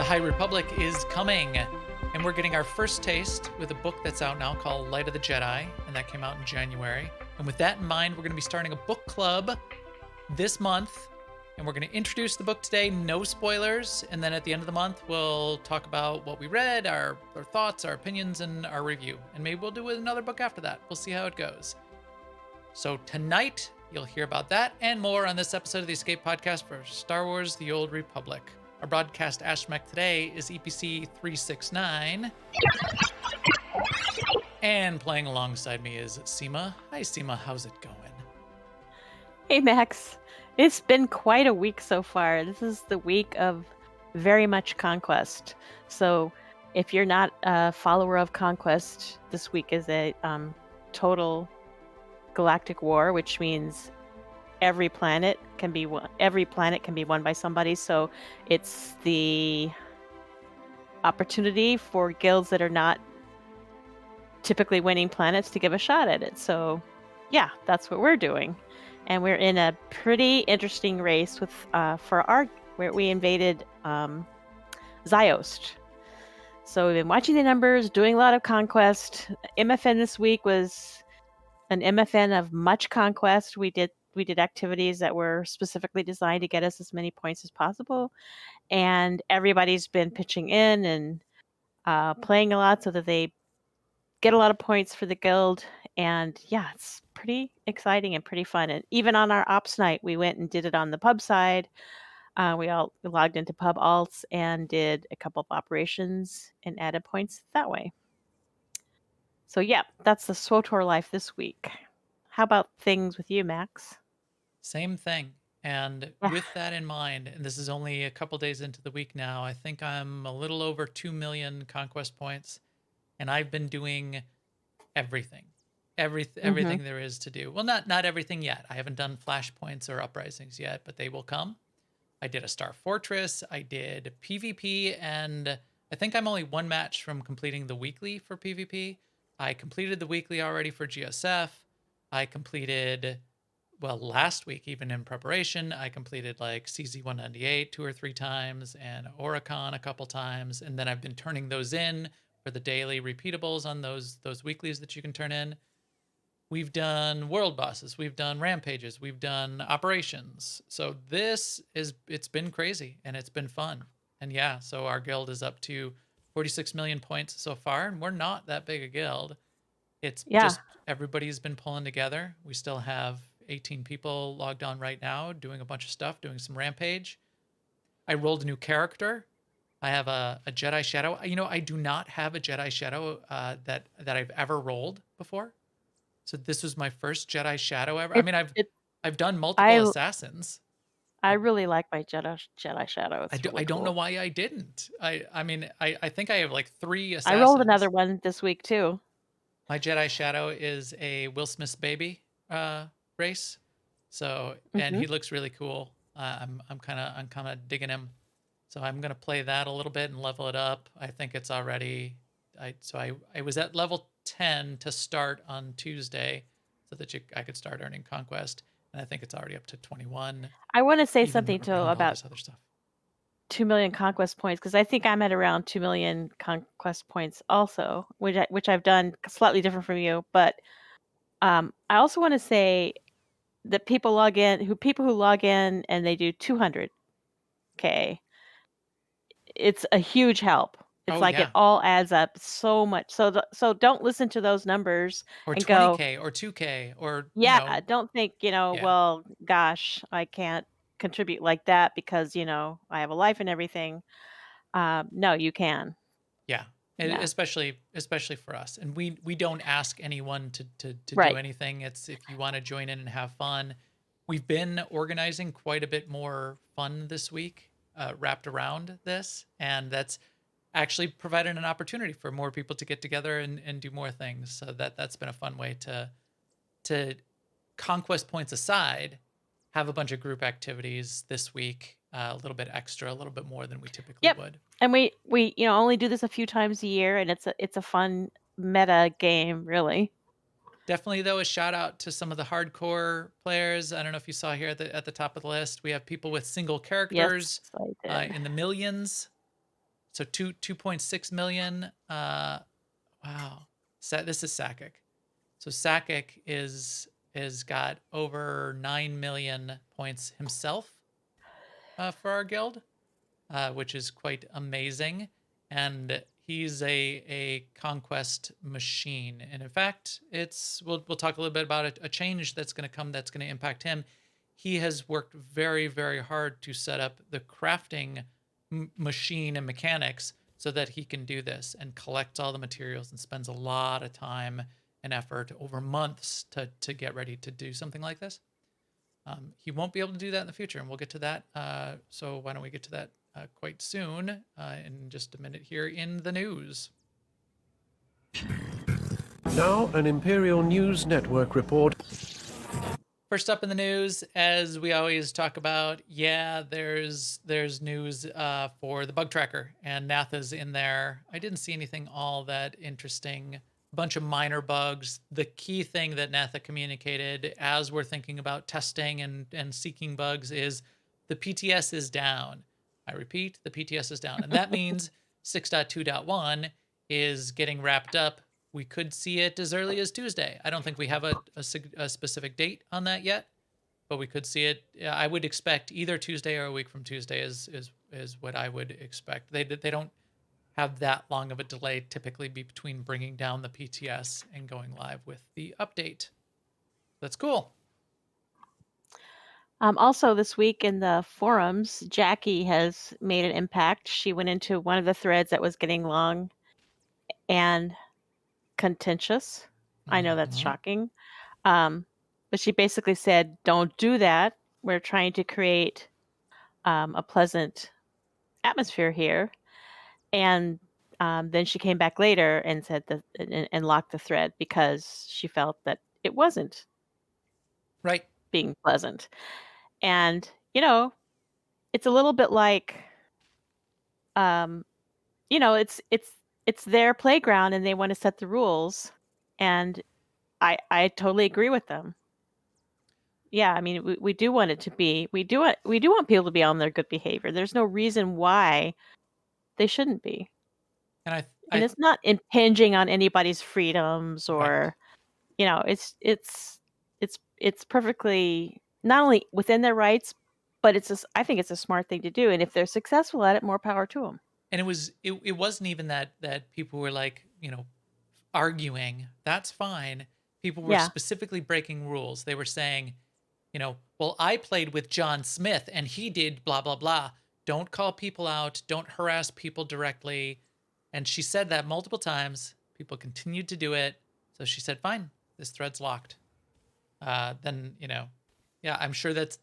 High Republic is coming, and we're getting our first taste with a book that's out now called Light of the Jedi, and that came out in January. And with that in mind, we're going to be starting a book club this month, and we're going to introduce the book today, no spoilers, and then at the end of the month, we'll talk about what we read, our thoughts, our opinions, and our review. And maybe we'll do another book after that. We'll see how it goes. So tonight, you'll hear about that and more on this episode of the Escape Podcast for Star Wars The Old Republic. Our broadcast astromech today is EPC 369. And playing alongside me is Seema. Hi, Seema. How's it going? Hey, Max. It's been quite a week so far. This is the week of very much Conquest. So if you're not a follower of Conquest, this week is a total galactic war, which means every planet can be won by somebody. So it's the opportunity for guilds that are not typically winning planets to give a shot at it. So yeah, that's what we're doing. And we're in a pretty interesting race with where we invaded Ziost. So we've been watching the numbers, doing a lot of conquest. MFN this week was an MFN of much conquest. We did activities that were specifically designed to get us as many points as possible. And everybody's been pitching in and playing a lot so that they get a lot of points for the guild. And yeah, it's pretty exciting and pretty fun. And even on our ops night, we went and did it on the pub side. We all logged into pub alts and did a couple of operations and added points that way. So yeah, that's the SWTOR life this week. How about things with you, Max? Same thing. And with that in mind, and this is only a couple days into the week now, I think I'm a little over 2 million conquest points, and I've been doing everything. Everything there is to do. Well, not everything yet. I haven't done flashpoints or uprisings yet, but they will come. I did a Star Fortress, I did PvP, and I think I'm only one match from completing the weekly for PvP. I completed the weekly already for GSF. I completed, well, last week, even in preparation, I completed like CZ198 2 or 3 times and Oricon a couple times. And then I've been turning those in for the daily repeatables on those weeklies that you can turn in. We've done world bosses, we've done rampages, we've done operations. So it's been crazy and it's been fun. And yeah, so our guild is up to 46 million points so far, and we're not that big a guild. It's just everybody's been pulling together. We still have 18 people logged on right now doing a bunch of stuff, doing some rampage. I rolled a new character. I have a Jedi Shadow. You know, I do not have a Jedi Shadow that I've ever rolled before. So this was my first Jedi Shadow ever. I mean, I've done multiple assassins. I really like my Jedi Shadow. I don't know why I didn't. I mean, I think I have like 3 assassins. I rolled another one this week too. My Jedi Shadow is a Will Smith's baby race. So, and he looks really cool. I'm kind of digging him. So I'm gonna play that a little bit and level it up. I think it's already. I was at level 10 to start on Tuesday, so that I could start earning conquest, and I think it's already up to 21. I want to say something too about other stuff. 2 million conquest points, because I think I'm at around 2 million conquest points also, which I've done slightly different from you. But I also want to say that people who log in and they do 200K, it's a huge help. It's it all adds up so much. So don't listen to those numbers or and 20K or 2K or don't think well, gosh, I can't contribute like that because I have a life and everything. No, you can. Yeah. Especially for us, and we don't ask anyone to do anything. It's if you want to join in and have fun. We've been organizing quite a bit more fun this week, wrapped around this, and that's actually provided an opportunity for more people to get together and do more things. So that's been a fun way to conquest points aside, have a bunch of group activities this week, a little bit extra, a little bit more than we typically would. And we only do this a few times a year, and it's a fun meta game, really. Definitely, though, a shout out to some of the hardcore players. I don't know if you saw here at the top of the list, we have people with single characters in the millions. So 2.6 million. Wow. This is Sakic. So Sakic is got over 9 million points himself for our guild, which is quite amazing. And he's a conquest machine. And in fact, we'll talk a little bit about a change that's going to come that's going to impact him. He has worked very, very hard to set up the crafting machine and mechanics so that he can do this and collects all the materials and spends a lot of time and effort over months to get ready to do something like this. He won't be able to do that in the future, and we'll get to that. So why don't we get to that quite soon in just a minute here in the news. Now, an Imperial News Network report. First up in the news, as we always talk about, there's news for the bug tracker, and Natha's in there. I didn't see anything all that interesting. A bunch of minor bugs. The key thing that Natha communicated as we're thinking about testing and seeking bugs is the PTS is down. I repeat, the PTS is down. And that means 6.2.1 is getting wrapped up. We could see it as early as Tuesday. I don't think we have a specific date on that yet, but we could see it. I would expect either Tuesday or a week from Tuesday is what I would expect. They don't have that long of a delay typically between bringing down the PTS and going live with the update. That's cool. Also, this week in the forums, Jackie has made an impact. She went into one of the threads that was getting long and contentious. I know that's shocking. But she basically said, don't do that. We're trying to create a pleasant atmosphere here. And then she came back later and said that and locked the thread because she felt that it wasn't Right. being pleasant. And, it's a little bit like, um, it's their playground and they want to set the rules. And I totally agree with them. Yeah, I mean, we do want it to be, we do want people to be on their good behavior. There's no reason why they shouldn't be. And And it's not impinging on anybody's freedoms or, it's perfectly not only within their rights, but I think it's a smart thing to do. And if they're successful at it, more power to them. And it wasn't even that people were like, arguing. That's fine. People were Yeah. specifically breaking rules. They were saying, well, I played with John Smith and he did blah, blah, blah. Don't call people out. Don't harass people directly. And she said that multiple times. People continued to do it. So she said, fine, this thread's locked. Then, I'm sure that's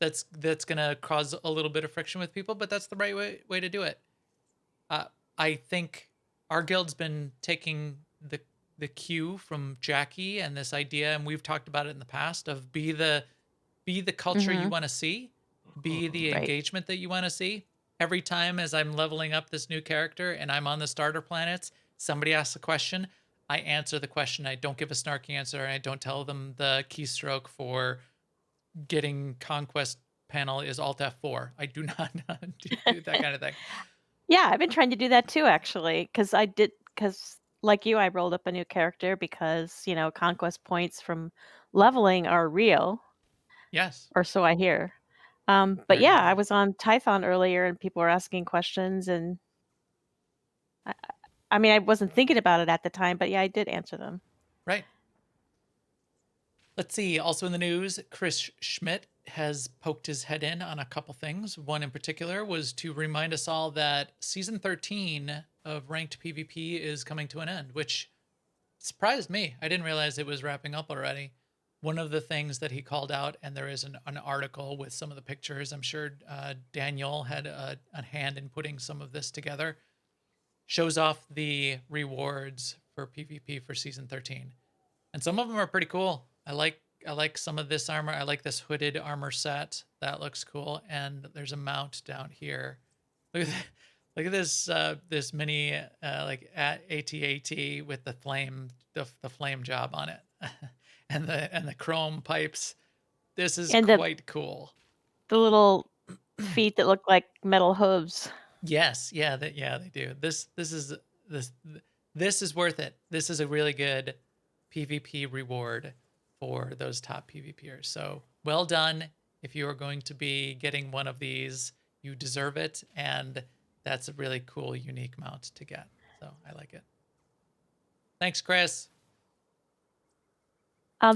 going to cause a little bit of friction with people, but that's the right way to do it. I think our guild's been taking the cue from Jackie and this idea, and we've talked about it in the past, of be the culture you want to see, be the Right. engagement that you want to see. Every time as I'm leveling up this new character and I'm on the starter planets, somebody asks a question, I answer the question. I don't give a snarky answer, and I don't tell them the keystroke for getting conquest panel is Alt F4. I do not do that kind of thing. Yeah, I've been trying to do that too, actually, because like you, I rolled up a new character because, conquest points from leveling are real, Yes. or so I hear. But Very yeah, I real. was on Tython earlier and people were asking questions, and I, I mean, I wasn't thinking about it at the time, but yeah, I did answer them. Right. Let's see. Also in the news, Chris Schmidt has poked his head in on a couple things. One in particular was to remind us all that season 13 of ranked PvP is coming to an end, which surprised me. I didn't realize it was wrapping up already. One of the things that he called out, and there is an article with some of the pictures. I'm sure Daniel had a hand in putting some of this together. Shows off the rewards for PvP for season 13. And some of them are pretty cool. I like some of this armor. I like this hooded armor set. That looks cool. And there's a mount down here. Look at look at this this mini like at AT-AT with the flame job on it. and the chrome pipes. This is And quite cool. the little feet that look like metal hooves. Yes, yeah, they do. This this is worth it. This is a really good PvP reward for those top PvPers. So well done. If you are going to be getting one of these, you deserve it, and that's a really cool, unique mount to get. So I like it. Thanks, Chris.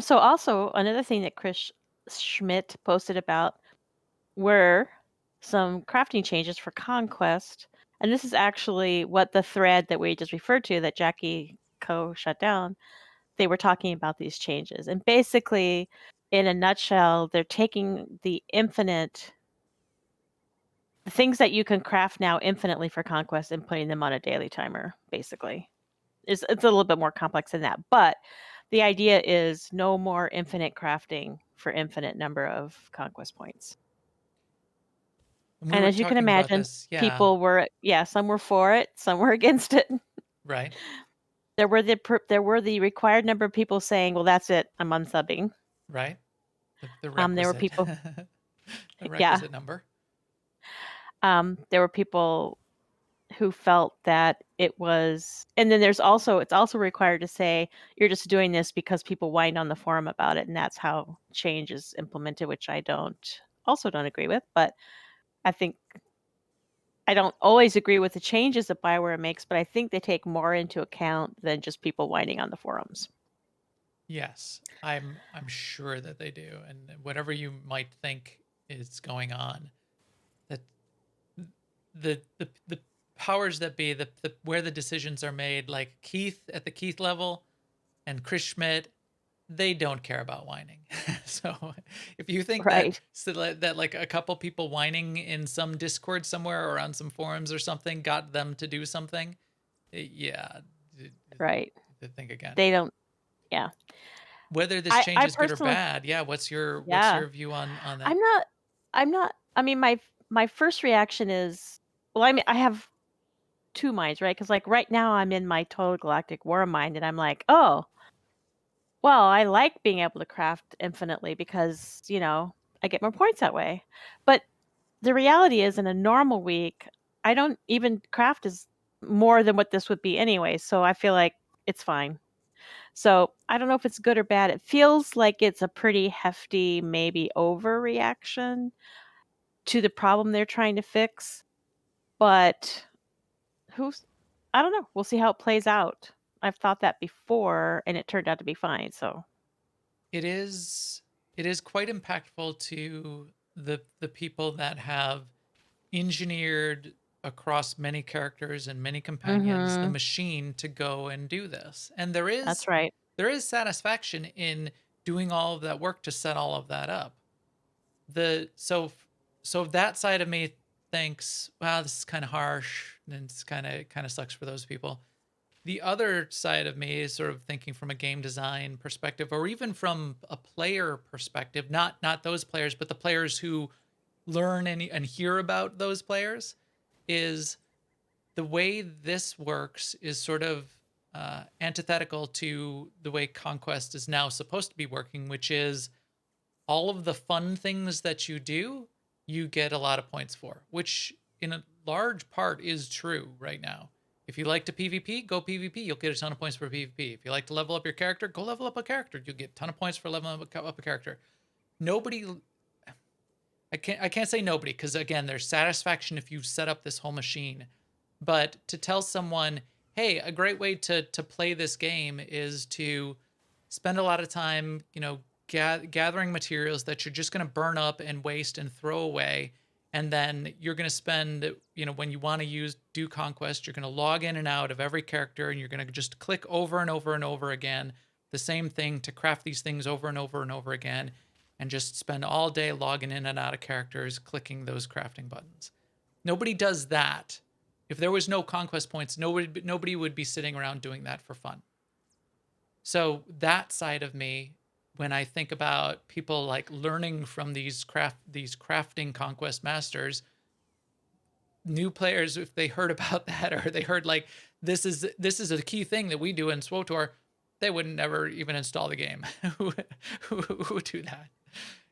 So also another thing that Chris Schmidt posted about were some crafting changes for Conquest. And this is actually what the thread that we just referred to that Jackie Co shut down, they were talking about these changes. And basically, in a nutshell, they're taking the things that you can craft now infinitely for Conquest and putting them on a daily timer, basically. It's a little bit more complex than that. But the idea is no more infinite crafting for infinite number of Conquest points. And we And were as you can talking about imagine, this. Yeah, people were, some were for it, some were against it. right, There were the required number of people saying, "Well, that's it, I'm unsubbing." right. The There were requisite, people, the yeah, requisite number. there were people who felt that it was, and then it's also required to say you're just doing this because people whined on the forum about it, and that's how change is implemented, which I also don't agree with. But I think I don't always agree with the changes that Bioware makes, but I think they take more into account than just people whining on the forums. Yes, I'm sure that they do, and whatever you might think is going on, that the powers that be, the where the decisions are made, like Keith at the Keith level and Chris Schmidt, they don't care about whining. So if you think that Right, that like a couple people whining in some Discord somewhere or on some forums or something got them to do something, yeah, right. think again. They don't, yeah. Whether this change I is good or personally, bad, yeah, what's yeah. your view on that? I'm not, I mean, my first reaction is, well, I mean, I have two minds, right? Because like right now I'm in my total galactic war mind, and I'm like, oh, well, I like being able to craft infinitely because, I get more points that way. But the reality is in a normal week, I don't even craft as more than what this would be anyway. So I feel like it's fine. So I don't know if it's good or bad. It feels like it's a pretty hefty, maybe overreaction to the problem they're trying to fix. But who's, I don't know. We'll see how it plays out. I've thought that before and it turned out to be fine. So, It is quite impactful to the people that have engineered across many characters and many companions the hmm, machine to go and do this. And that's right. there is satisfaction in doing all of that work to set all of that up. The so that side of me thinks, wow, this is kind of harsh and it's kind of sucks for those people. The other side of me is sort of thinking from a game design perspective, or even from a player perspective, not those players, but the players who learn and hear about those players, is the way this works is sort of antithetical to the way Conquest is now supposed to be working, which is all of the fun things that you do, you get a lot of points for, which in a large part is true right now. If you like to PvP, go PvP. You'll get a ton of points for PvP. If you like to level up your character, go level up a character. You'll get a ton of points for leveling up a character. Nobody, I can't say nobody because again, there's satisfaction if you set up this whole machine. But to tell someone, hey, a great way to play this game is to spend a lot of time, gathering materials that you're just going to burn up and waste and throw away. And then you're going to spend, when you want to do Conquest, you're going to log in and out of every character and you're going to just click over and over and over again the same thing to craft these things over and over and over again, and just spend all day logging in and out of characters, clicking those crafting buttons. Nobody does that. If there was no conquest points, nobody would be sitting around doing that for fun. So that side of me, when I think about people like learning from these crafting conquest masters, new players, if they heard about that, or they heard like this is a key thing that we do in SWTOR, they would never even install the game. Who would do that?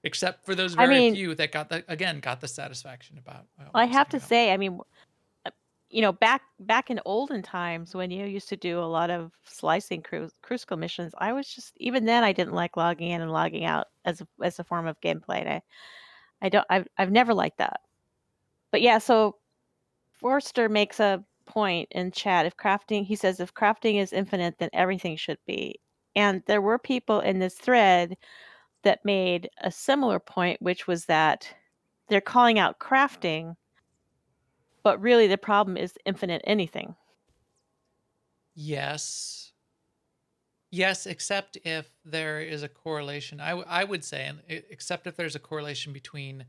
Except for those I very mean, few that got the satisfaction about I have setting to it up. say, I mean, back in olden times when you used to do a lot of slicing crucible missions, I was just even then I didn't like logging in and logging out as a form of gameplay. And I don't I've never liked that. But yeah, so Forster makes a point in chat. He says if crafting is infinite, then everything should be. And there were people in this thread that made a similar point, which was that they're calling out crafting, but really the problem is infinite anything. Yes. Yes, except if there is a correlation. I would say, except if there's a correlation between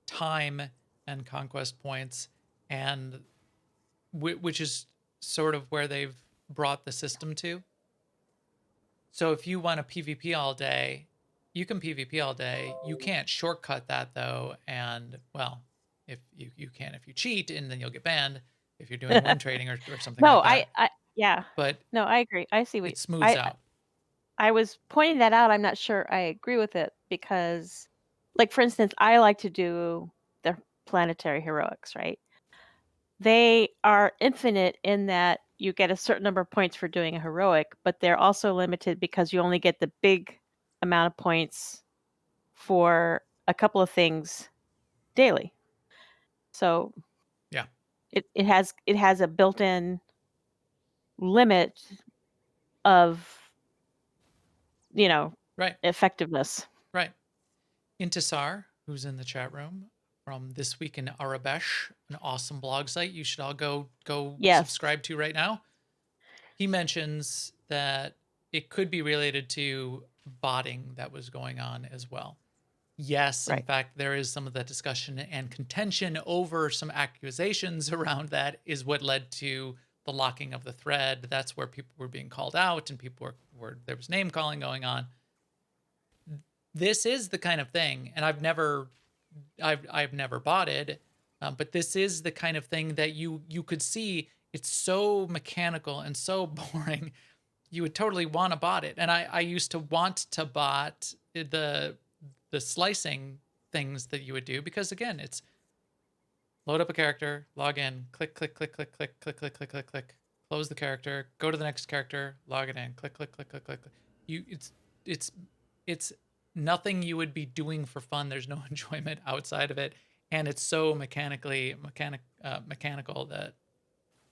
time and conquest points, and which is sort of where they've brought the system to. So if you want to PvP all day, you can PvP all day. You can't shortcut that though, and well, if you can if you cheat, and then you'll get banned if you're doing win trading or something No, like that. yeah. But No, I agree. I see it smooths out. I was pointing that out. I'm not sure I agree with it because, like, for instance, I like to do the planetary heroics, right? They are infinite in that you get a certain number of points for doing a heroic, but they're also limited because you only get the big amount of points for a couple of things daily. So Yeah. it has a built-in limit of Right. effectiveness. Right. Intisar, who's in the chat room from This Week in Arabesh, an awesome blog site you should all go Yes. subscribe to right now. He mentions that it could be related to botting that was going on as well. Yes, in Right. fact, there is some of that discussion and contention over some accusations around that is what led to the locking of the thread. That's where people were being called out and people were there was name calling going on. This is the kind of thing, and I've never botted, but this is the kind of thing that you could see. It's so mechanical and so boring. You would totally want to bot it, and I used to want to bot the slicing things that you would do because again, it's load up a character, log in, click, click, click, click, click, click, click, click, click, click, close the character, go to the next character, log it in, click, click, click, click, click. You, it's nothing you would be doing for fun. There's no enjoyment outside of it, and it's so mechanical that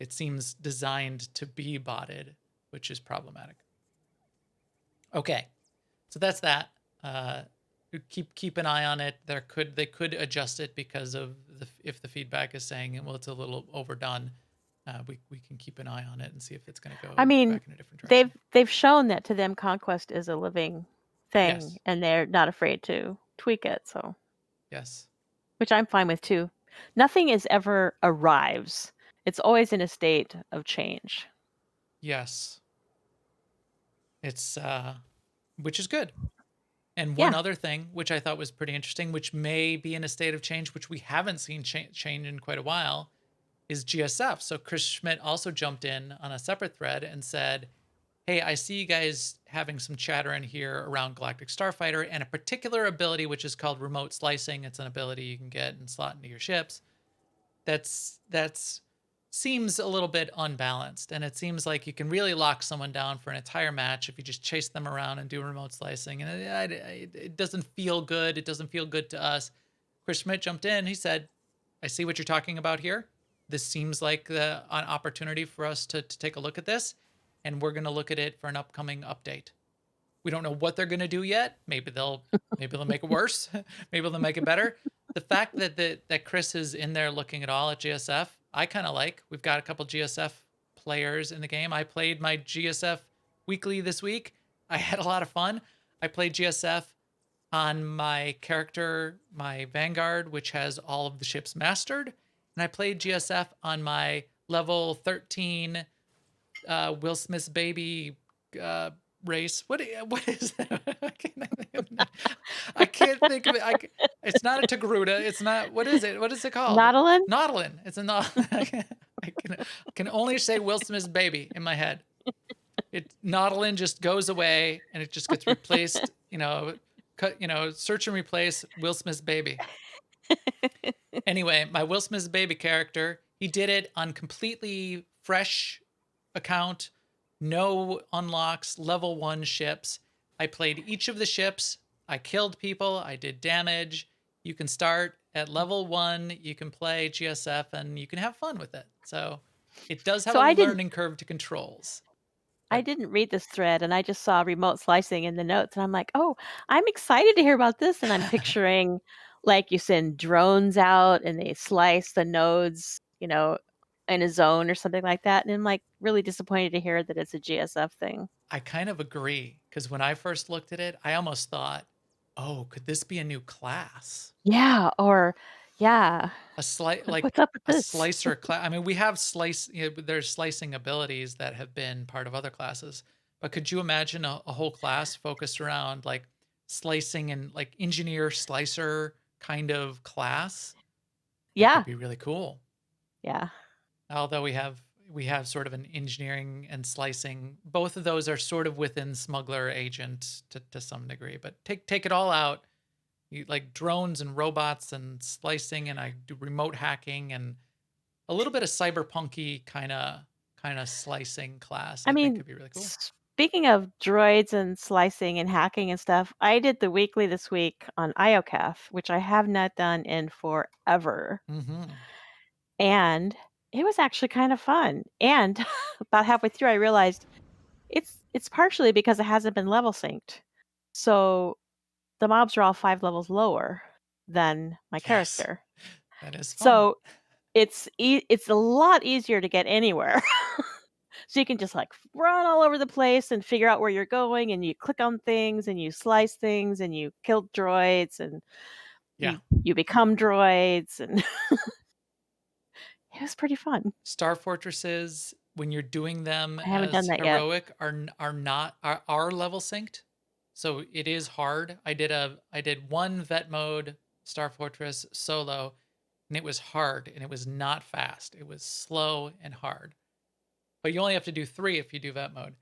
it seems designed to be botted, which is problematic. Okay, so that's that. Keep an eye on it. They could adjust it because of if the feedback is saying well it's a little overdone. We can keep an eye on it and see if it's going to go back in a different direction. They've shown that to them conquest is a living thing, yes. and they're not afraid to tweak it. So yes, which I'm fine with too. Nothing is ever arrives. It's always in a state of change. yes, it's which is good. And Yeah. one other thing, which I thought was pretty interesting, which may be in a state of change, which we haven't seen change in quite a while, is GSF. So Chris Schmidt also jumped in on a separate thread and said, hey, I see you guys having some chatter in here around Galactic Starfighter and a particular ability, which is called remote slicing. It's an ability you can get and slot into your ships. That's seems a little bit unbalanced, and it seems like you can really lock someone down for an entire match if you just chase them around and do remote slicing, and it doesn't feel good. It doesn't feel good to us. Chris Schmidt jumped in. He said, I see what you're talking about here. This seems like an opportunity for us to take a look at this, and we're going to look at it for an upcoming update. We don't know what they're going to do yet. Maybe they'll make it worse. Maybe they'll make it better. The fact that Chris is in there looking at all at GSF, I kind of like. We've got a couple GSF players in the game. I played my GSF weekly this week. I had a lot of fun. I played GSF on my character, my Vanguard, which has all of the ships mastered. And I played GSF on my level 13 Will Smith's baby race. What is that? I can't think of it. It's not a Togruta. It's not. What is it? What is it called? Nautilin? Nautilin. It's a Nautilin. I can only say Will Smith's baby in my head. Nautilin just goes away and it just gets replaced. Search and replace Will Smith's baby. Anyway, my Will Smith's baby character, He did it on completely fresh account, no unlocks, level 1 ships. I played each of the ships. I killed people. I did damage. You can start at level 1. You can play GSF and you can have fun with it. So it does have So a learning curve to controls. I But didn't read this thread, and I just saw remote slicing in the notes, and I'm like, "Oh, I'm excited to hear about this." And I'm picturing, like, you send drones out and they slice the nodes, in a zone or something like that. And I'm like really disappointed to hear that it's a GSF thing. I kind of agree because when I first looked at it, I almost thought, oh, could this be a new class? Yeah, or yeah, A slight like like what's up with a this? slicer class. I mean, we have there's slicing abilities that have been part of other classes, but could you imagine a whole class focused around like slicing and like engineer slicer kind of class? That could Yeah, be really cool. yeah. Although we have sort of an engineering and slicing. Both of those are sort of within smuggler agent to some degree, but take it all out. You like drones and robots and slicing, and I do remote hacking and a little bit of cyberpunky kind of slicing class. I I think mean, could be really cool. speaking of droids and slicing and hacking and stuff, I did the weekly this week on IOCAF, which I have not done in forever. Hmm. And it was actually kind of fun. And about halfway through I realized it's partially because it hasn't been level synced. So the mobs are all 5 levels lower than my Yes, character. that is fun. So it's a lot easier to get anywhere. So you can just like run all over the place and figure out where you're going, and you click on things and you slice things and you kill droids and Yeah. you become droids, and it was pretty fun. Star fortresses, when you're doing them I haven't done as that yet. heroic, are not are level synced. So it is hard. I did one vet mode Star Fortress solo, and it was hard and it was not fast. It was slow and hard. But you only have to do 3 if you do vet mode.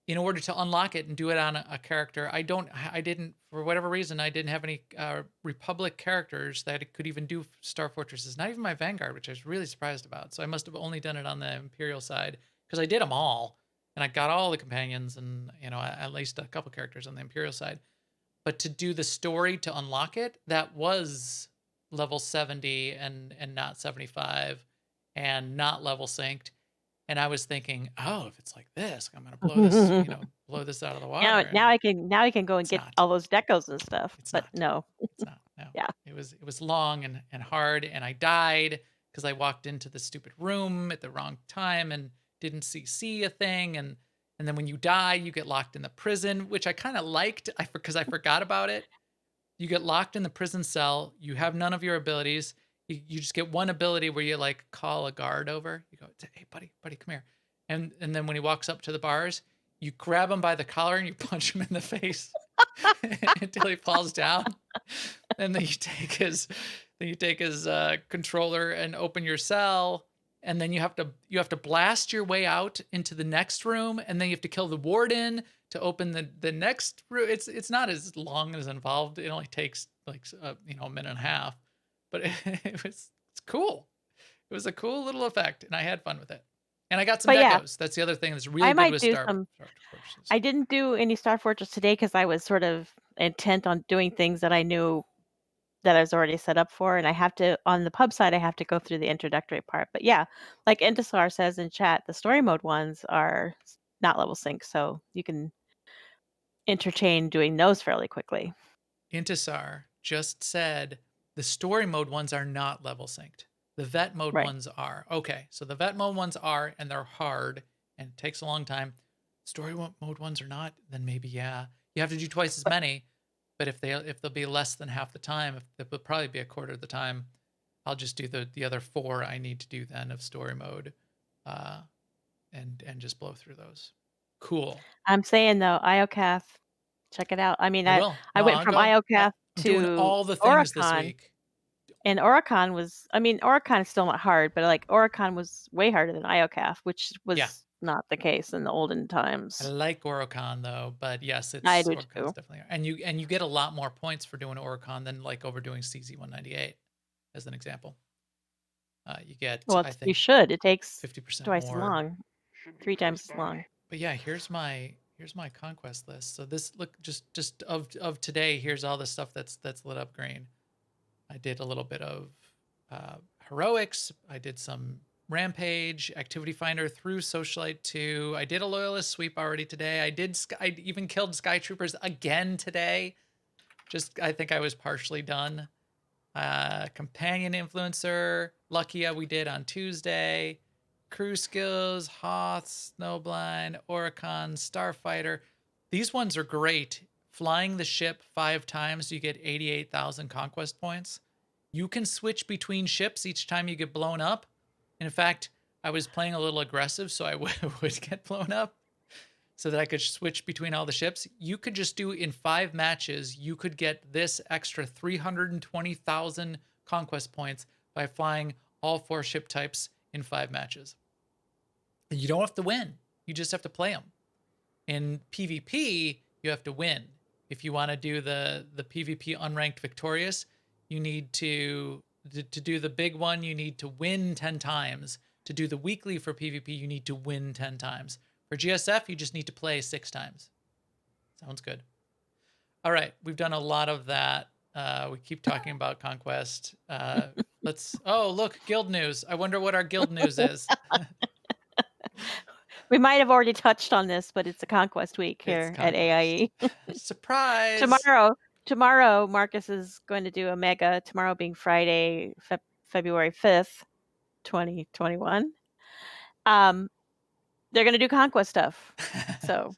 In order to unlock it and do it on a character, I didn't, for whatever reason, I didn't have any Republic characters that could even do Star Fortresses, not even my Vanguard, which I was really surprised about. So I must have only done it on the Imperial side because I did them all and I got all the companions and, at least a couple characters on the Imperial side. But to do the story to unlock it, that was level 70 and not 75 and not level synced. And I was thinking, oh, if it's like this, I'm gonna blow this, blow this out of the water. Now And I can go and it's get not. all those decos and stuff, It's but not. no. It's not. No. Yeah. It was long and hard, and I died because I walked into the stupid room at the wrong time and didn't see a thing. And then when you die, you get locked in the prison, which I kind of liked because I forgot about it. You get locked in the prison cell. You have none of your abilities. You just get one ability where you like call a guard over. You go, hey, buddy, come here. And then when he walks up to the bars, you grab him by the collar and you punch him in the face until he falls down. And then you take his controller and open your cell. And then you have to blast your way out into the next room, and then you have to kill the warden to open the next room. It's not as long as involved. It only takes like a minute and a half, but it's cool. It was a cool little effect, and I had fun with it. And I got some But yeah, decos. That's the other thing that's I really good might with do Star some Fortresses. I didn't do any Star Fortress today because I was sort of intent on doing things that I knew that I was already set up for, and I have to on the pub side, I have to go through the introductory part. But yeah, like Entisar says in chat, the story mode ones are not level sync, so you can interchain doing those fairly quickly. Intisar just said the story mode ones are not level synced. The vet mode Right. ones are. Okay, so the vet mode ones are, and they're hard, and it takes a long time. Story mode ones are not, then maybe yeah. You have to do twice as But many, but if they'll be less than half the time, if it will probably be a quarter of the time, I'll just do the other 4 I need to do then of story mode, uh, and just blow through those. Cool. I'm saying though, IOCAF, check it out. I mean, I I will. I No, went I'll from go. IOCAF I'm doing to all the things this Oricon, week. and Oricon was I mean, Oricon is still not hard, but like Oricon was way harder than IOCAF, which Yeah. was not the case in the olden I times. like Oricon though, but yes, I it's do Oricon's too. definitely, and you get a lot more points for doing Oricon than like overdoing CZ 198 as an example. You get, Well, I you think, should. It takes 50% twice as more. long, 3 times as long. But yeah, here's my conquest list. So this, look, just of today. Here's all the stuff that's lit up green. I did a little bit of heroics. I did some rampage, activity finder through socialite 2. I did a loyalist sweep already today. I even killed sky troopers again today. I think I was partially done. Companion influencer, Luckia we did on Tuesday. Crew skills, Hoth, Snowblind, Oricon, Starfighter. These ones are great. Flying the ship 5 times, you get 88,000 conquest points. You can switch between ships each time you get blown up. And in fact, I was playing a little aggressive, so I would get blown up so that I could switch between all the ships. You could just do in 5 matches, you could get this extra 320,000 conquest points by flying all 4 ship types in 5 matches. And you don't have to win. You just have to play them. In PvP, you have to win. If you want to do the PvP unranked victorious, you need to do the big one, you need to win 10 times. To do the weekly for PvP, you need to win 10 times. For GSF, you just need to play 6 times. Sounds good. All right, we've done a lot of that. We keep talking about Conquest. Oh, look, guild news. I wonder what our guild news is. We might have already touched on this, but it's a conquest week It's here at Conquest. AIE. Surprise! Tomorrow, Marcus is going to do a mega. Tomorrow being Friday, February 5th, 2021. They're going to do conquest stuff. So,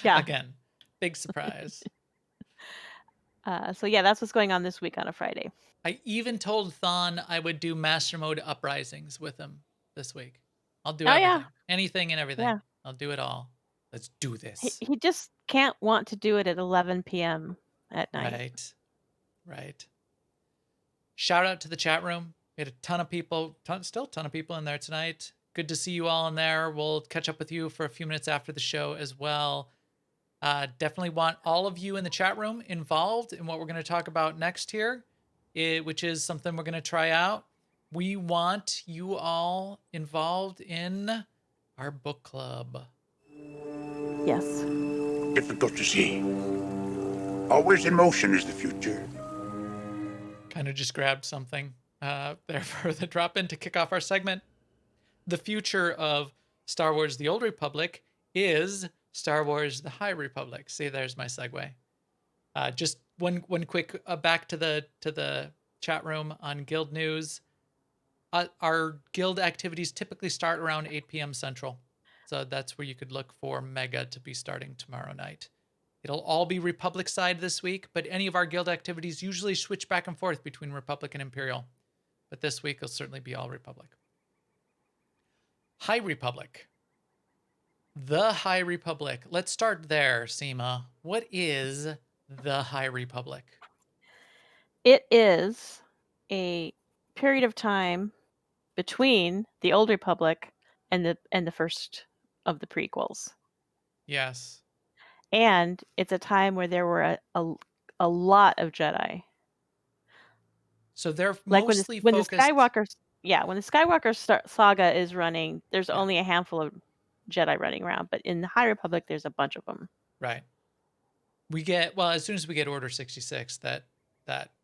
yeah. Again, big surprise. So yeah, that's what's going on this week on a Friday. I even told Thon I would do Master Mode uprisings with him this week. I'll do everything. Yeah. Anything and everything. Yeah. I'll do it all. Let's do this. He just can't want to do it at 11 p.m. at night. Right. Shout out to the chat room. We had a ton of people, still a ton of people in there tonight. Good to see you all in there. We'll catch up with you for a few minutes after the show as well. Definitely want all of you in the chat room involved in what we're going to talk about next here, which is something we're going to try out. We want you all involved in our book club. Yes. Difficult to see. Always in motion is the future. Kind of just grabbed something there for the drop in to kick off our segment. The future of Star Wars The Old Republic is Star Wars The High Republic. See, there's my segue. Just one quick back to the chat room on Guild News. Our guild activities typically start around 8 p.m. Central. So that's where you could look for Mega to be starting tomorrow night. It'll all be Republic side this week, but any of our guild activities usually switch back and forth between Republic and Imperial. But this week, it'll certainly be all Republic. High Republic. The High Republic. Let's start there, Seema. What is the High Republic? It is a period of time between the Old Republic and the first of the prequels. Yes. And it's a time where there were a lot of Jedi. So they're Like mostly when focused. the Skywalker saga is running, there's only a handful of Jedi running around, but in the High Republic, there's a bunch of them. Right. We get, well, as soon as we get Order 66, that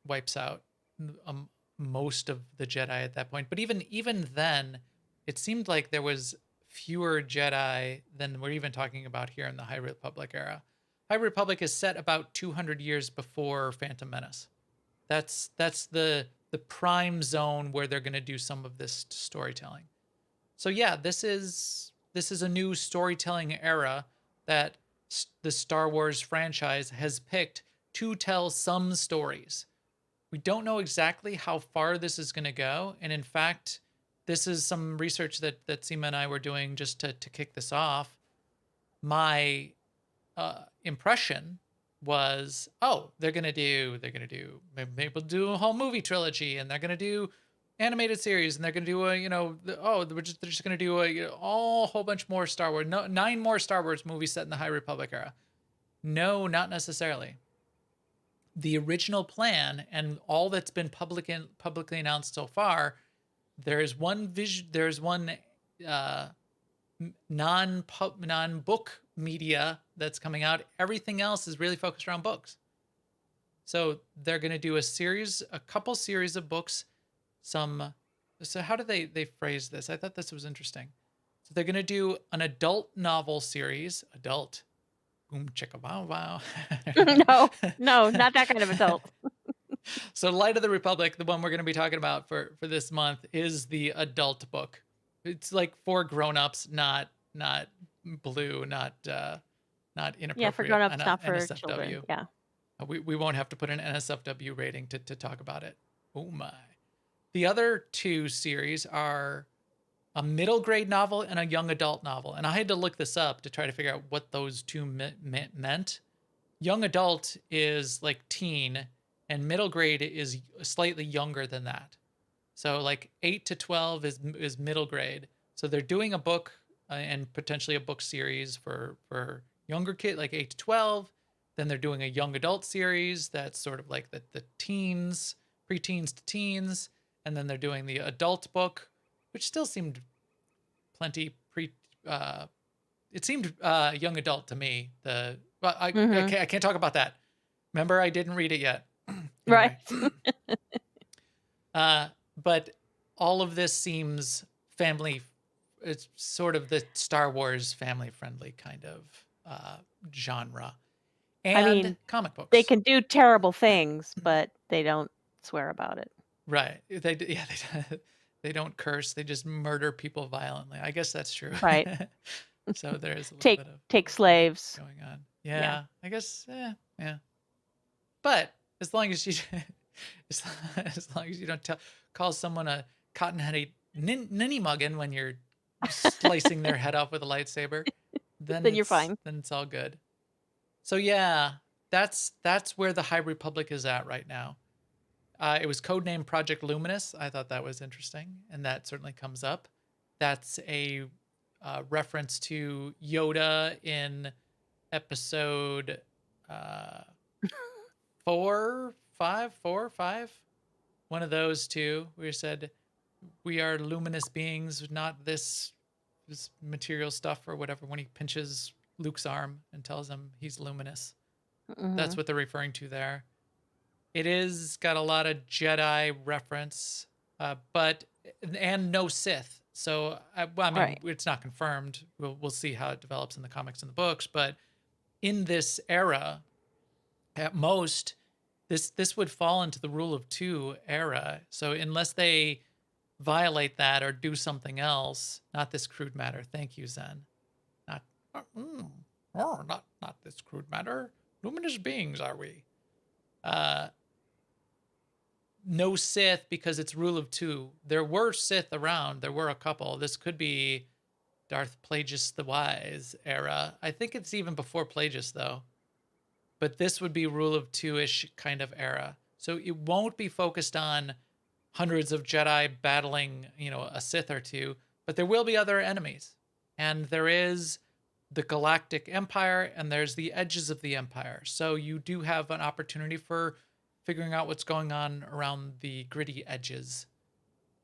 wipes out most of the Jedi at that point. But even then, it seemed like there was fewer Jedi than we're even talking about here in the High Republic era. High Republic is set about 200 years before Phantom Menace. That's the prime zone where they're going to do some of this storytelling. So yeah, this is a new storytelling era that the Star Wars franchise has picked to tell some stories. We don't know exactly how far this is going to go, and in fact, this is some research that Seema and I were doing just to kick this off. My impression was, they're gonna do maybe we'll do a whole movie trilogy, and they're gonna do animated series, and they're gonna do they're just gonna do a whole bunch more Star Wars, 9 more Star Wars movies set in the High Republic era. No, not necessarily. The original plan and all that's been publicly announced so far there's one uh, non-book media that's coming out. Everything else is really focused around books. So they're going to do a couple series of books. So how do they phrase this? I thought this was interesting. So they're going to do an adult novel series. Adult. Boom, chicka, wow, wow. No, not that kind of adult. So Light of the Republic, the one we're going to be talking about for this month, is the adult book. It's like for grown-ups, not blue, not inappropriate. Yeah, for grown-ups, not for NSFW. children. Yeah. We won't have to put an NSFW rating to talk about it. Oh my. The other two series are a middle grade novel and a young adult novel. And I had to look this up to try to figure out what those two meant. Young adult is like teen, and middle grade is slightly younger than that. So like 8 to 12 is middle grade. So they're doing a book and potentially a book series for younger kid, like 8 to 12. Then they're doing a young adult series that's sort of like the teens, preteens to teens. And then they're doing the adult book, which still seemed plenty it seemed young adult to me. I can't talk about that. Remember, I didn't read it yet. Right. But all of this seems family. It's sort of the Star Wars family friendly kind of genre. And I mean, comic books. they can do terrible things, but they don't swear about it. Right. They don't curse. They just murder people violently. I guess that's true. Right. So there is a little bit of take slaves going on. Yeah. I guess. Yeah. But as long as you, as long as you don't call someone a cotton-headed ninny muggin when you're slicing their head off with a lightsaber, then you're fine. Then it's all good. So yeah, that's where the High Republic is at right now. It was codenamed Project Luminous. I thought that was interesting, and that certainly comes up. That's a reference to Yoda in episode 4, 5. One of those two, where he said, "We are luminous beings, not this material stuff or whatever." When he pinches Luke's arm and tells him he's luminous, that's what they're referring to there. It is got a lot of Jedi reference, and no Sith. So I mean, Right. It's not confirmed. We'll see how it develops in the comics and the books. But in this era, at most, this would fall into the Rule of Two era. So unless they violate that or do something else, not this crude matter. Thank you, Zen. Not this crude matter. Luminous beings are we? No Sith, because it's Rule of Two. There were Sith around. There were a couple. This could be Darth Plagueis the Wise era. I think it's even before Plagueis, though. But this would be Rule of Two-ish kind of era. So it won't be focused on hundreds of Jedi battling, a Sith or two, but there will be other enemies. And there is the Galactic Empire, and there's the edges of the Empire. So you do have an opportunity for figuring out what's going on around the gritty edges.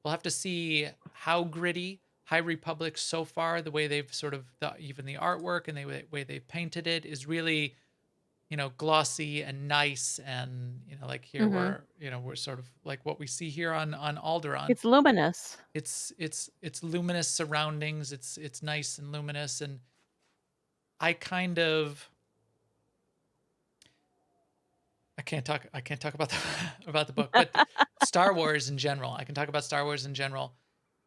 We'll have to see how gritty High Republic so far, the way they've sort of, even the artwork and the way they've painted it is really, glossy and nice. And, like here we're sort of like what we see here on Alderaan. It's luminous. It's luminous surroundings. It's nice and luminous. And I can't talk about the book, but Star Wars in general. I can talk about Star Wars in general.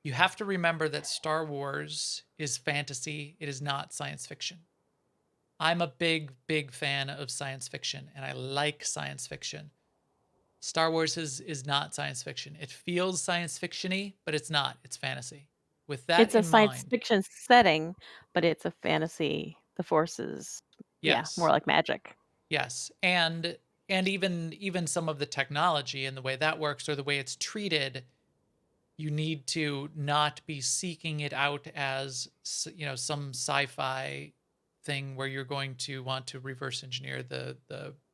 You have to remember that Star Wars is fantasy. It is not science fiction. I'm a big, big fan of science fiction, and I like science fiction. Star Wars is not science fiction. It feels science fiction-y, but it's not. It's fantasy. With that It's a in science mind, fiction setting, but it's a fantasy. The Force yes, more like magic. yes, and even some of the technology and the way that works or the way it's treated, you need to not be seeking it out as some sci-fi thing where you're going to want to reverse engineer the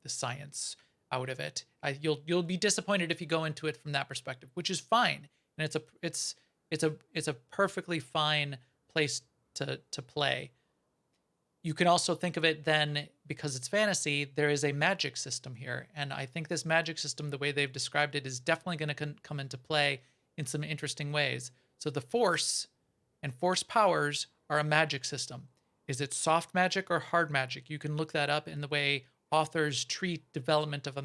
science out of it. You'll be disappointed if you go into it from that perspective, which is fine. and it's a perfectly fine place to play. You can also think of it then, because it's fantasy, there is a magic system here. And I think this magic system, the way they've described it, is definitely going to come into play in some interesting ways. So the Force and Force powers are a magic system. Is it soft magic or hard magic? You can look that up in the way authors treat development of a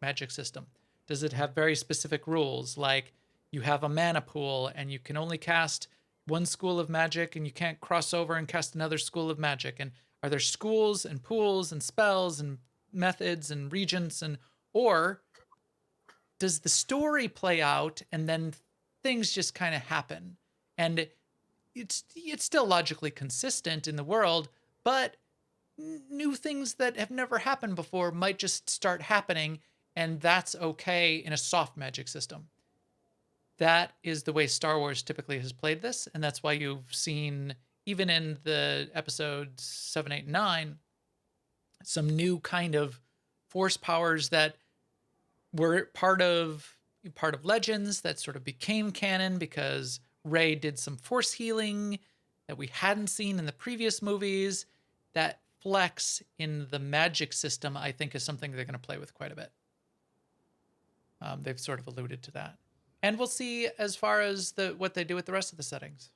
magic system. Does it have very specific rules, like you have a mana pool and you can only cast one school of magic and you can't cross over and cast another school of magic? And are there schools and pools and spells and methods and regents, and or does the story play out and then things just kind of happen? And it's still logically consistent in the world, but new things that have never happened before might just start happening, and that's okay in a soft magic system. That is the way Star Wars typically has played this, and that's why you've seen, even in the episodes 7, 8, and 9, some new kind of force powers that were part of Legends that sort of became canon because Rey did some force healing that we hadn't seen in the previous movies. That flex in the magic system, I think, is something they're going to play with quite a bit. They've sort of alluded to that. And we'll see as far as what they do with the rest of the settings.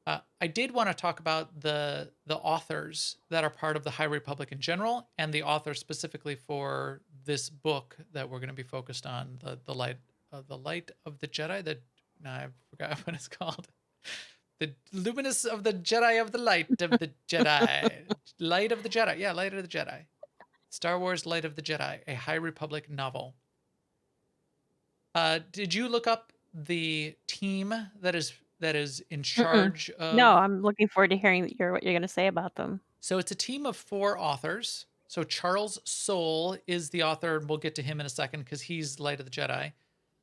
I did want to talk about the authors that are part of the High Republic in general, and the author specifically for this book that we're going to be focused on, the light of the Jedi. I forgot what it's called. The Luminous of the Jedi of the Light of the Jedi. Light of the Jedi. Yeah, Light of the Jedi. Star Wars Light of the Jedi, a High Republic novel. Did you look up the team that is in charge of? No, I'm looking forward to hearing what you're going to say about them. So it's a team of 4 authors. So Charles Soule is the author, and we'll get to him in a second because he's Light of the Jedi.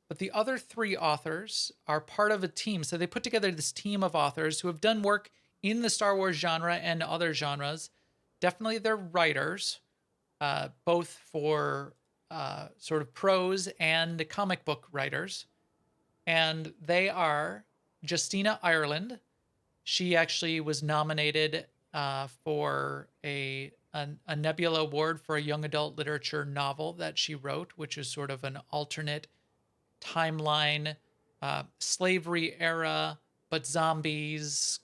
But the other 3 authors are part of a team. So they put together this team of authors who have done work in the Star Wars genre and other genres. Definitely they're writers, both for sort of prose and comic book writers. And they are Justina Ireland. She actually was nominated for a Nebula Award for a young adult literature novel that she wrote, which is sort of an alternate timeline, slavery era, but zombies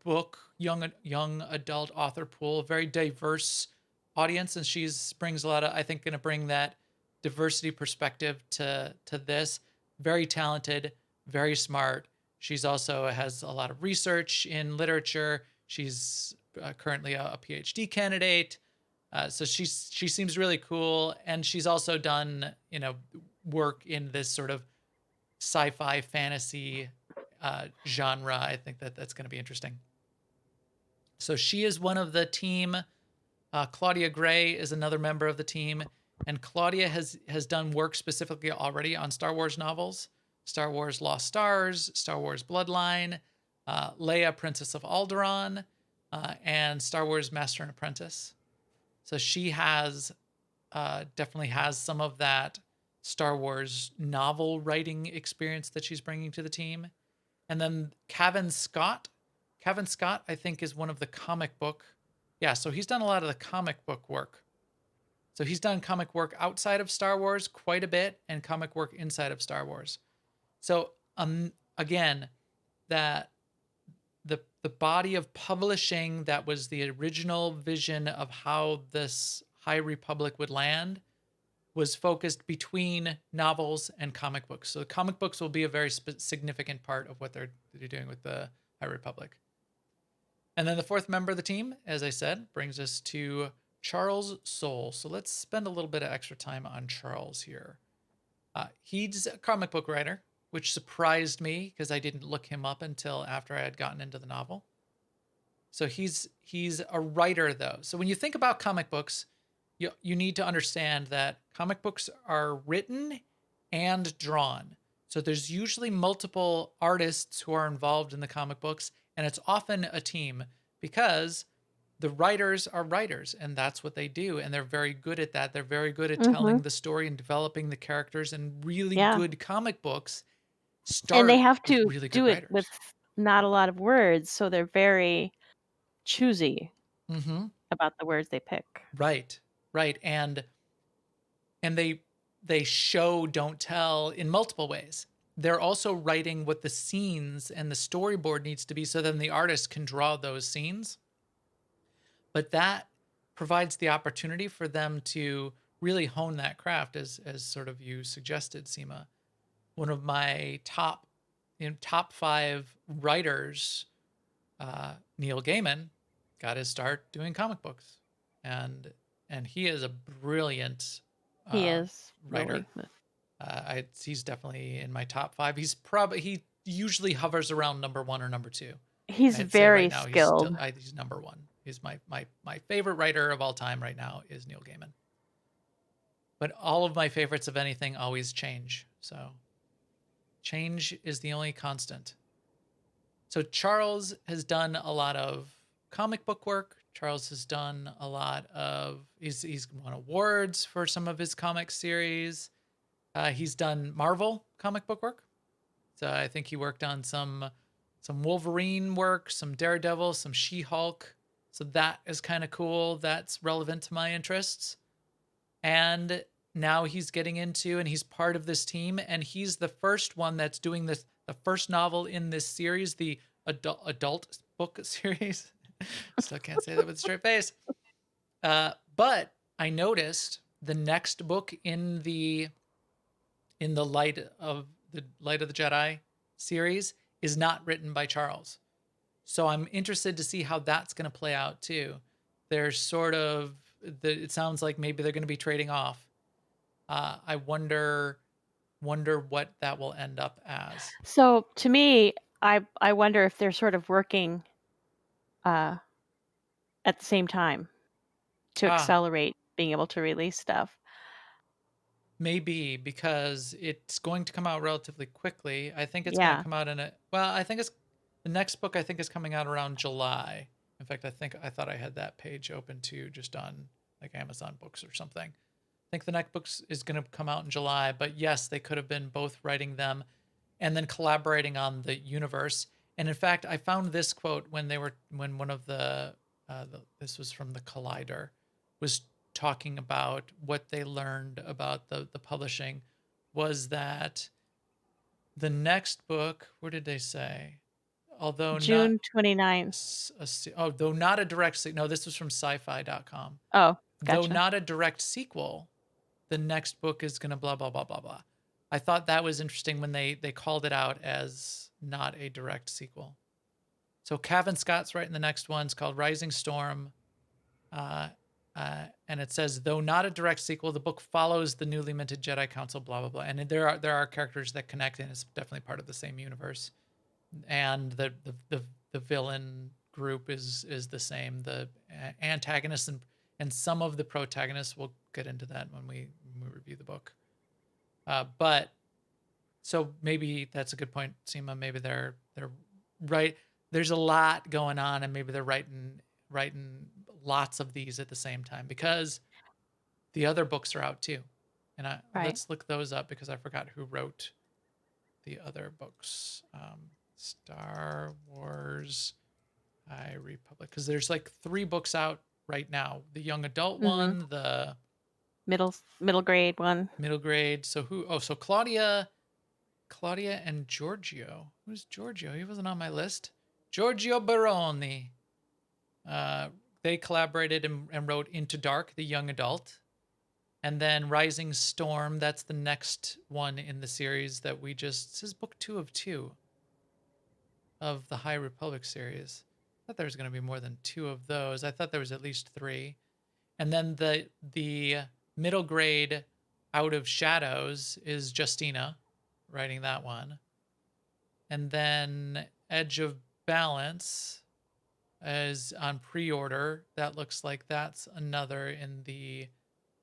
book, young adult author pool, very diverse audience, and she's brings a lot of, I think, going to bring that diversity perspective to this. Very talented, very smart. She's also has a lot of research in literature. She's currently a PhD candidate. So she seems really cool, and she's also done work in this sort of sci-fi fantasy genre. I think that's going to be interesting. So she is one of the team. Claudia Gray is another member of the team, and Claudia has done work specifically already on Star Wars novels: Star Wars Lost Stars, Star Wars Bloodline, Leia, Princess of Alderaan, and Star Wars Master and Apprentice. So she has definitely has some of that Star Wars novel writing experience that she's bringing to the team. And then Cavan Scott, I think, is one of the comic book. Yeah, so he's done a lot of the comic book work. So he's done comic work outside of Star Wars quite a bit, and comic work inside of Star Wars. So again, that the body of publishing that was the original vision of how this High Republic would land was focused between novels and comic books. So the comic books will be a very significant part of what they're doing with the High Republic. And then the 4th member of the team, as I said, brings us to Charles Soule. So let's spend a little bit of extra time on Charles here. He's a comic book writer, which surprised me because I didn't look him up until after I had gotten into the novel. So he's a writer, though. So when you think about comic books, you need to understand that comic books are written and drawn. So there's usually multiple artists who are involved in the comic books, and it's often a team because the writers are writers, and that's what they do, and they're very good at that. They're very good at telling the story and developing the characters, and really good comic books And they start have with to really good do it with writers. not a lot of words, so they're very choosy Mm-hmm. about the words they pick. Right, right, and they show, don't tell in multiple ways. They're also writing what the scenes and the storyboard needs to be, so then the artist can draw those scenes. But that provides the opportunity for them to really hone that craft, as sort of you suggested, Seema. One of my top 5 writers, Neil Gaiman, got his start doing comic books, and he is a brilliant He uh, is writer. really. He's definitely in my top 5. He usually hovers around number 1 or number 2. He's I'd say right very now he's skilled. he's number 1. He's my favorite writer of all time right now is Neil Gaiman. But all of my favorites of anything always change. So change is the only constant. So Charles has done a lot of comic book work. Charles has done a lot of he's won awards for some of his comic series. He's done Marvel comic book work. So I think he worked on some Wolverine work, some Daredevil, some She-Hulk. So that is kind of cool. That's relevant to my interests. And now he's getting into, and he's part of this team, and he's the first one that's doing this, the first novel in this series, the adult book series. Still can't say that with a straight face. But I noticed the next book in the Light of the Jedi series is not written by Charles. So I'm interested to see how that's going to play out too. There's sort of it sounds like maybe they're going to be trading off. I wonder what that will end up as. So to me, I wonder if they're sort of working uh, at the same time to Ah, accelerate being able to release stuff. maybe because it's going to come out relatively quickly. I think it's going to Yeah. come out in a well, I think it's the next book I think is coming out around July. In fact, I thought I had that page open too, just on like Amazon Books or something. I think the next book is going to come out in July, but yes, they could have been both writing them and then collaborating on the universe. And in fact, I found this quote when one of this was from the Collider, was talking about what they learned about the publishing, was that the next book, where did they say? Although not June 29th. though not a direct no, this was from sci-fi.com. Oh, Though gotcha. not a direct sequel, the next book is going to blah blah blah blah blah. I thought that was interesting when they called it out as not a direct sequel. So Cavan Scott's writing the next one. It's called Rising Storm. Uh, and it says, though not a direct sequel, the book follows the newly minted Jedi Council, blah blah blah. And there are characters that connect, and it's definitely part of the same universe. And the villain group is the same. The antagonists and some of the protagonists. We'll get into that when we review the book. But so maybe that's a good point, Seema. Maybe they're right. There's a lot going on, and maybe they're writing lots of these at the same time because the other books are out too. And Right. let's look those up because I forgot who wrote the other books. Star Wars High Republic, because there's like 3 books out right now: the young adult Mm-hmm. one, the Middle grade one. middle grade. So who? Oh, so Claudia and Giorgio. Who's Giorgio? He wasn't on my list. Giorgio Baroni. They collaborated and wrote Into Dark, the young adult. And then Rising Storm, that's the next one in the series that this is book 2 of 2 of the High Republic series. I thought there was going to be more than 2 of those. I thought there was at least 3. And then the middle grade Out of Shadows is Justina writing that one. And then Edge of Balance is on pre-order. That looks like that's another in the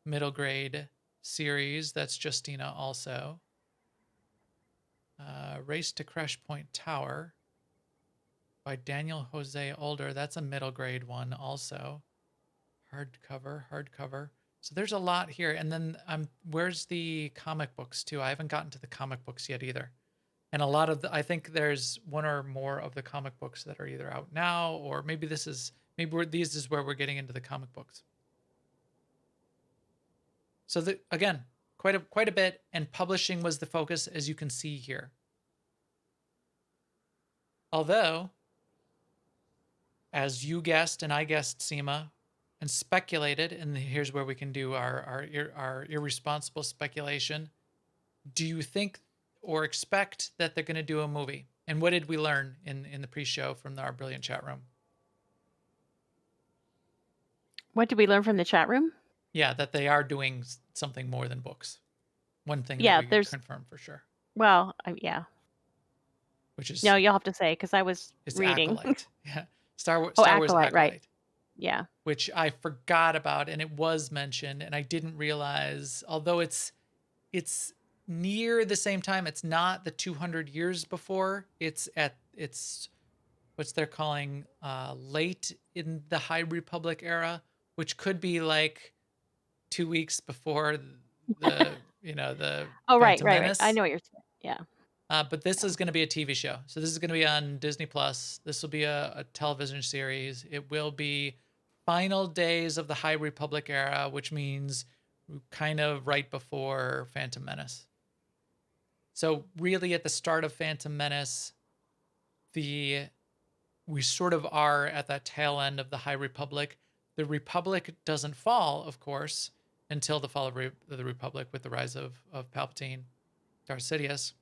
middle grade series. That's Justina also. Race to Crash Point Tower by Daniel Jose Older. That's a middle grade one also. Hardcover. So there's a lot here. And then where's the comic books too? I haven't gotten to the comic books yet either. And a lot of I think there's one or more of the comic books that are either out now, or maybe this is these is where we're getting into the comic books. So again, quite a bit, and publishing was the focus, as you can see here. Although, as you guessed and I guessed, Seema, and speculated, and here's where we can do our irresponsible speculation. Do you think or expect that they're going to do a movie? And what did we learn in the pre-show from our brilliant chat room? What did we learn from the chat room? Yeah, that they are doing something more than books. One thing that Yeah, we could there's confirm for sure, well, yeah. which No, is you'll have to say because I was it's reading. Acolyte. Yeah, Oh, Star Wars Acolyte, right? Acolyte, Yeah. which I forgot about, and it was mentioned, and I didn't realize. Although it's near the same time, it's not the 200 years before. It's what's they're calling late in the High Republic era, which could be like 2 weeks before the the Oh, right, Phantom right, right. I Menace. know what you're saying. Yeah. But this Yeah. is going to be a TV show. So this is going to be on Disney Plus. This will be a television series. It will be final days of the High Republic era, which means kind of right before Phantom Menace. So really at the start of Phantom Menace, we sort of are at that tail end of the High Republic. The Republic doesn't fall, of course, until the fall of the Republic with the rise of Palpatine, Darth Sidious.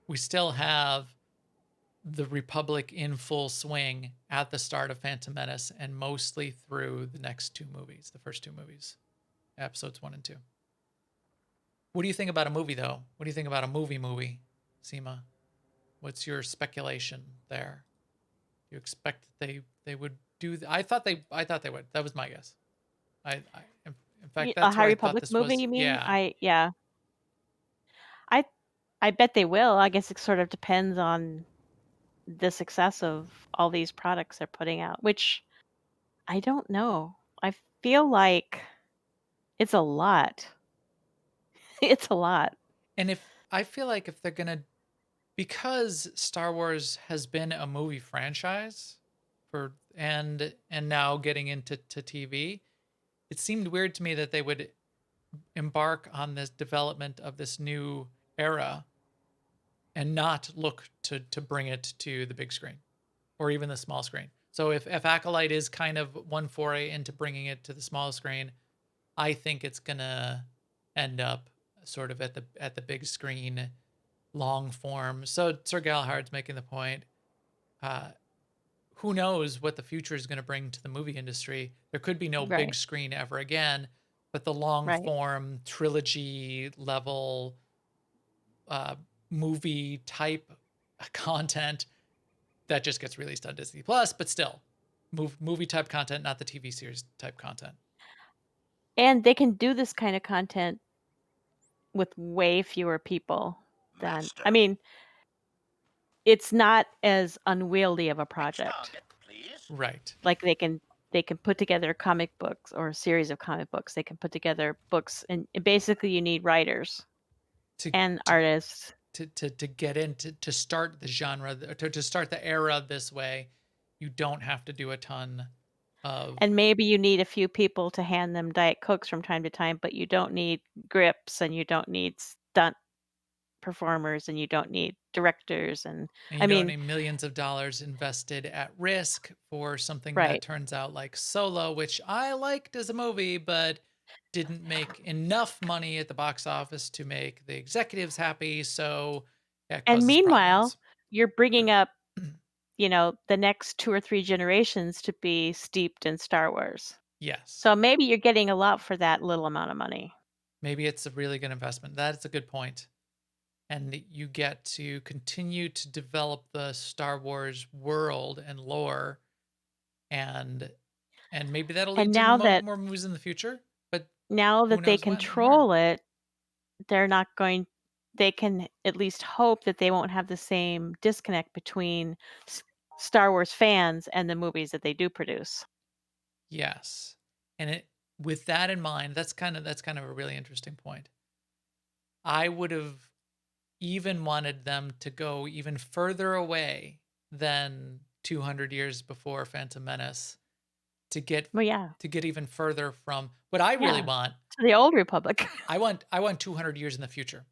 We still have the Republic in full swing at the start of Phantom Menace and mostly through the next two movies, the first two movies, episodes 1 and 2. What do you think about a movie, though? What do you think about a movie, Seema? What's your speculation there? Do you expect that they would do? I thought they would. That was my guess. I in fact, A that's High where I thought Republic this movie, was. you mean? Yeah, Yeah. I I bet they will. I guess it sort of depends on the success of all these products they're putting out, which I don't know. I feel like it's a lot. It's a lot. and if I feel like if they're gonna, because Star Wars has been a movie franchise for and now getting into TV, it seemed weird to me that they would embark on this development of this new era and not look to bring it to the big screen or even the small screen. So if Acolyte is kind of one foray into bringing it to the small screen, I think it's gonna end up sort of at the big screen, long form. So Sir Galahard's making the point. Uh, who knows what the future is going to bring to the movie industry? There could be no big Right. screen ever again, but the long Right. form trilogy level movie type content that just gets released on Disney Plus, but still movie type content, not the TV series type content. And they can do this kind of content with way fewer people than Master. I mean, it's not as unwieldy of a Next project. target, please. Right. Like they can put together comic books or a series of comic books. They can put together books and basically you need writers To and to artists. to get into to start the genre to start the era this way, you don't have to do a ton of. And maybe you need a few people to hand them Diet Cokes from time to time, but you don't need grips and you don't need stunt performers and you don't need directors and And I you don't mean, need millions of dollars invested at risk for something that right. turns out like Solo, which I liked as a movie, but didn't make enough money at the box office to make the executives happy. So yeah, it And causes meanwhile, problems. you're bringing up, the next 2 or 3 generations to be steeped in Star Wars. Yes. So maybe you're getting a lot for that little amount of money. Maybe it's a really good investment. That's a good point. And you get to continue to develop the Star Wars world and lore, and maybe that'll And lead to more movies in the future, but now who that they knows when and where. control it, they're not going they can at least hope that they won't have the same disconnect between S Star Wars fans and the movies that they do produce. Yes. And with that in mind, that's kind of a really interesting point. I would have even wanted them to go even further away than 200 years before Phantom Menace to get Well, yeah. even further from what I really Yeah. want. To the old Republic. I want 200 years in the future.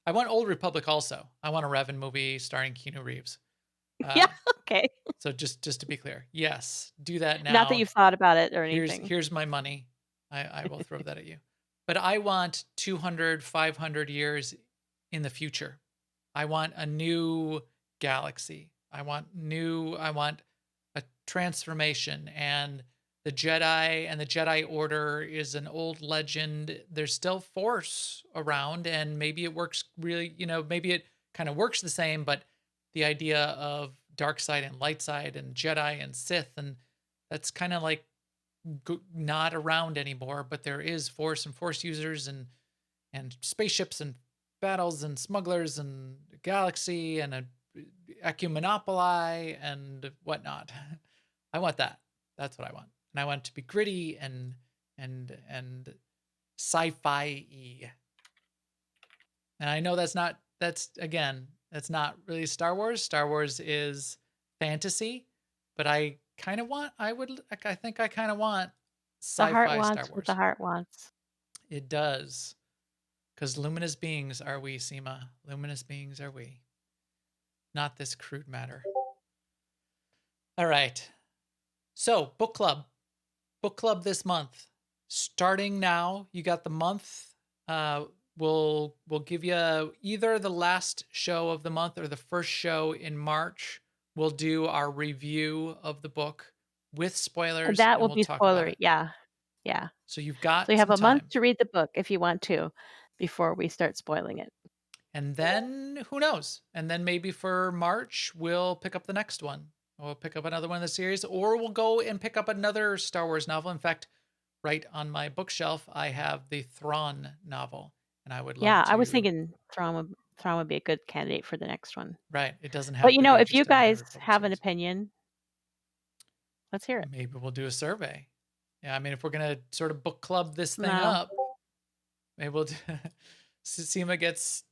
I want Old Republic also. I want a Revan movie starring Keanu Reeves. Yeah, okay. So just to be clear, yes, do that Not that now. you've thought about it or anything. Here's my money. I will throw that at you. But I want 200, 500 years in the future. I want a new galaxy. I want a transformation, and the Jedi and the Jedi Order is an old legend. There's still Force around, and maybe it works really, maybe it kind of works the same, but the idea of dark side and light side and Jedi and Sith, and that's kind of like not around anymore, but there is Force and Force users and spaceships and battles and smugglers and galaxy and a ecumenopoli and whatnot. I want that. That's what I want. And I want it to be gritty and sci-fi-y. And I know that's not really Star Wars. Star Wars is fantasy, but I kind of want, I think I kind of want The heart sci-fi Star wants what Wars. the heart wants. It does. Because luminous beings are we, Seema. Luminous beings are we. Not this crude matter. All right. So, book club. Book club this month. Starting now, you got the month. We'll give you either the last show of the month or the first show in March. We'll do our review of the book with spoilers, That and will we'll be talk about spoilery. it. Yeah. Yeah. So you've So got you have some a month time. to read the book if you want to before we start spoiling it. And then who knows? And then maybe for March, we'll pick up the next one. We'll pick up another one in the series, or we'll go and pick up another Star Wars novel. In fact, right on my bookshelf, I have the Thrawn novel, and I would love Yeah, to. I was thinking Thrawn would be a good candidate for the next one. Right. It doesn't But have to be if you just another guys Republic have an series. opinion, let's hear it. Maybe we'll do a survey. Yeah, I mean, if we're going to sort of book club this thing No. up, maybe we'll do, Seema gets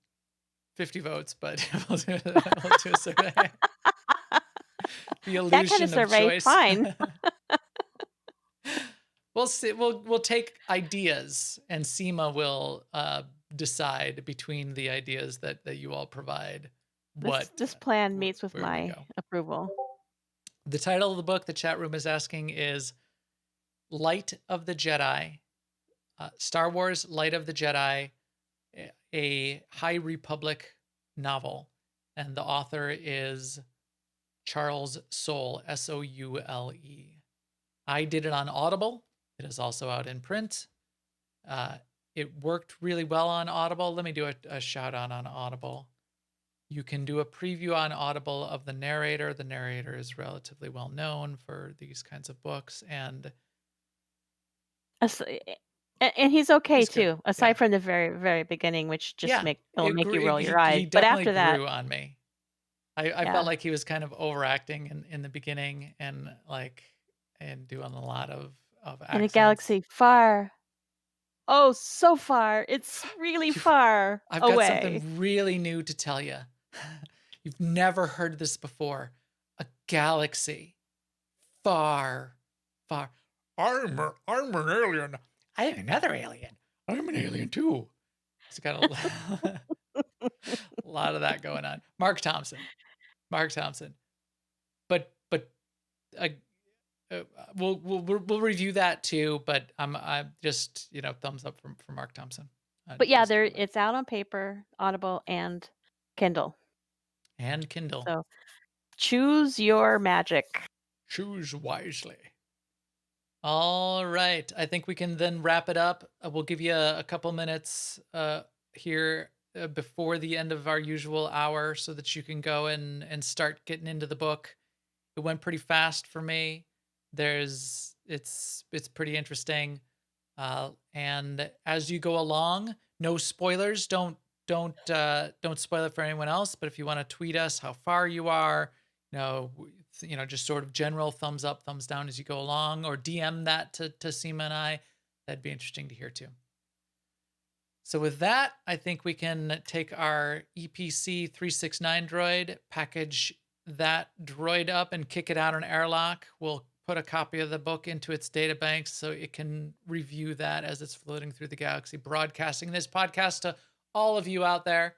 50 votes, but we'll do a survey. The illusion That kind of survey, choice. fine. We'll see. We'll take ideas, and Seema will decide between the ideas that you all provide. This plan meets with where we my go. approval. The title of the book the chat room is asking is Light of the Jedi, Star Wars Light of the Jedi, a High Republic novel. And the author is Charles Soule, Soule. I did it on Audible. It is also out in print. It worked really well on Audible. Let me do a shout out on Audible. You can do a preview on Audible of the narrator. The narrator is relatively well known for these kinds of books, and he's okay he's good. too, aside from the very, very beginning, which just will make you roll your eyes. He But definitely after that, grew on me. I felt like he was kind of overacting in the beginning and doing a lot of accents. in a galaxy far, oh, so far, it's really far I've away. got something really new to tell you. You've never heard this before. A galaxy far, far. I'm an alien. I'm another alien. I'm an alien too. It's got a lot of that going on. Mark Thompson. But we'll review that too. But I'm just thumbs up from Mark Thompson. But yeah, it's out on paper, Audible, and Kindle. So choose your magic. Choose wisely. All right. I think we can then wrap it up. We'll give you a couple minutes here before the end of our usual hour so that you can go and start getting into the book. It went pretty fast for me. It's pretty interesting. And as you go along, no spoilers. Don't spoil it for anyone else. But if you want to tweet us how far you are, just sort of general thumbs up, thumbs down as you go along, or DM that to Seema and I. That'd be interesting to hear too. So with that, I think we can take our EPC 369 droid, package that droid up and kick it out on airlock. We'll put a copy of the book into its data banks so it can review that as it's floating through the galaxy, broadcasting this podcast to all of you out there.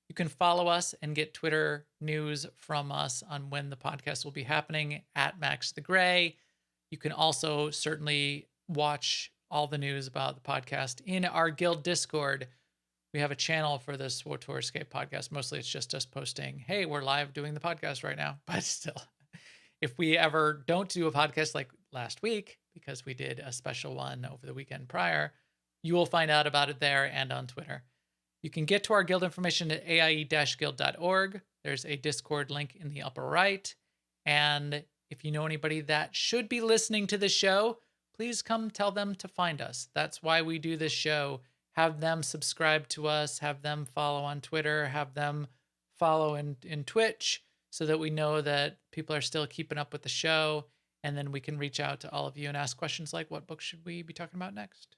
You can follow us and get Twitter news from us on when the podcast will be happening at Max the Gray. You can also certainly watch all the news about the podcast in our guild Discord. We have a channel for the SWTOR Escape podcast. Mostly it's just us posting, hey, we're live doing the podcast right now. But still, if we ever don't do a podcast like last week, because we did a special one over the weekend prior, you will find out about it there and on Twitter. You can get to our guild information at aie-guild.org. There's a Discord link in the upper right. And if you know anybody that should be listening to the show, please come tell them to find us. That's why we do this show. Have them subscribe to us, have them follow on Twitter, have them follow in Twitch so that we know that people are still keeping up with the show. And then we can reach out to all of you and ask questions like, what book should we be talking about next?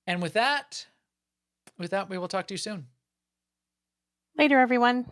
And with that, we will talk to you soon. Later, everyone.